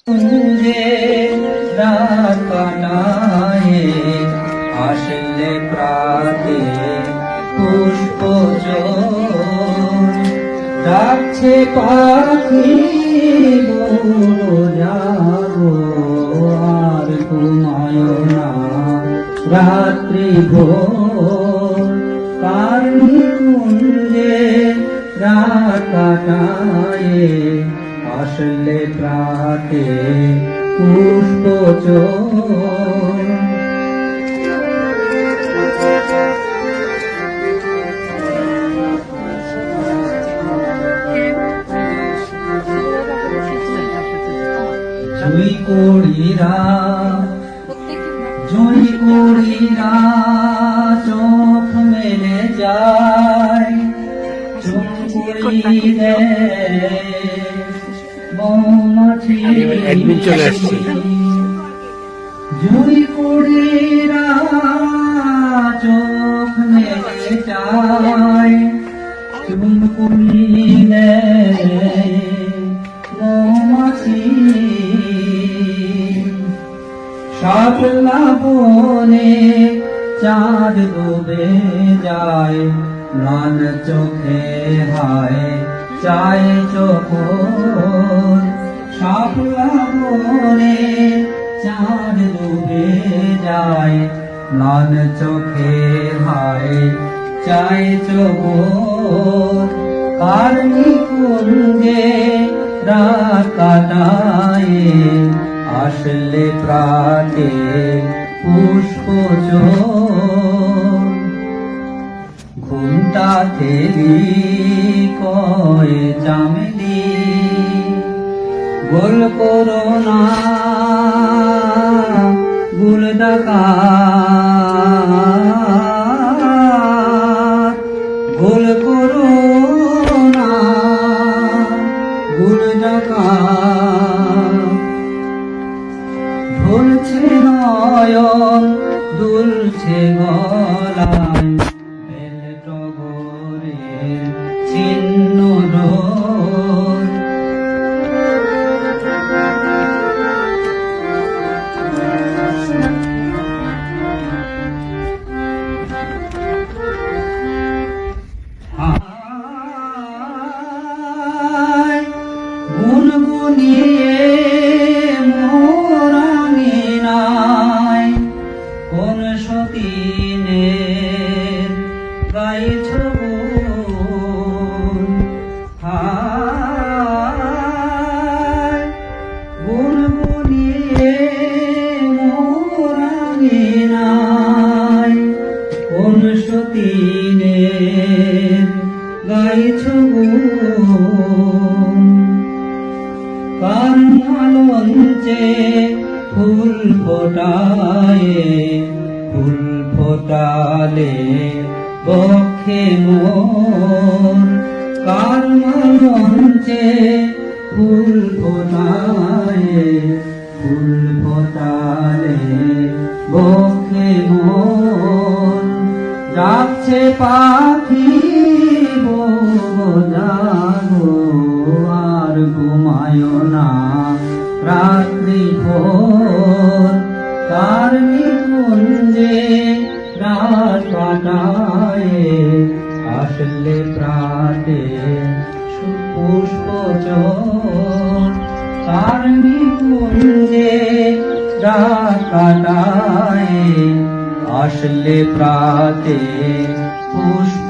কুঞ্জে রাত কাটায়ে আসলে প্রাতে পুষ্প ডাকছে পাখি যাবো আর ঘুমায় না রাত্রি ভোর কারণী কুঞ্জে রাত কাটায়ে আসলে প্রাতে পুষ্প জুই কুড়িরা চোখ মেলে যায় চুমকুড়ি মৌমাছি জুই কুড়িরা চোখ মেলে যায় চুমকুড়ি মৌমাছি শাপলা বনে চাঁদ ডুবে যায় ম্লান চোখে হায় চায় চোখ শাপলা বনে চাঁদ ডুবে যায় ম্লান চোখে হায় চায় চোখ কারণী কুঞ্জে রাত কাটায়ে আসলে প্রাতে পুষ্প ঘুমটা থেলি কয়ে চামেলি গোল করোনা গুল ডাকা গোল করোনা গুল ডাকা ঢুলছে নয়ন দুলছে গলায় বেল টগরের চিহ্ন রোদ গুনগুনিয়ে কোন সতীনের গাইছ গুনগুনিয়ে মোরাঙিনাই কোন সতীনের গাইছ কার আলোঞ্চে ফুল ফোটায়ে ফুল ফোটালে বক্ষে মোর কার মঞ্চে ফুল ফোটায়ে ফুল ফোটালে বক্ষে মোর ডাকছে পাখি যাবো আর ঘুমায় না রাত্রি ভোর কারণী কুঞ্জে রাত কাটায়ে আসলে প্রাতে পুষ্প কারণী কুঞ্জে রাত কাটায়ে আসলে প্রাতে পুষ্প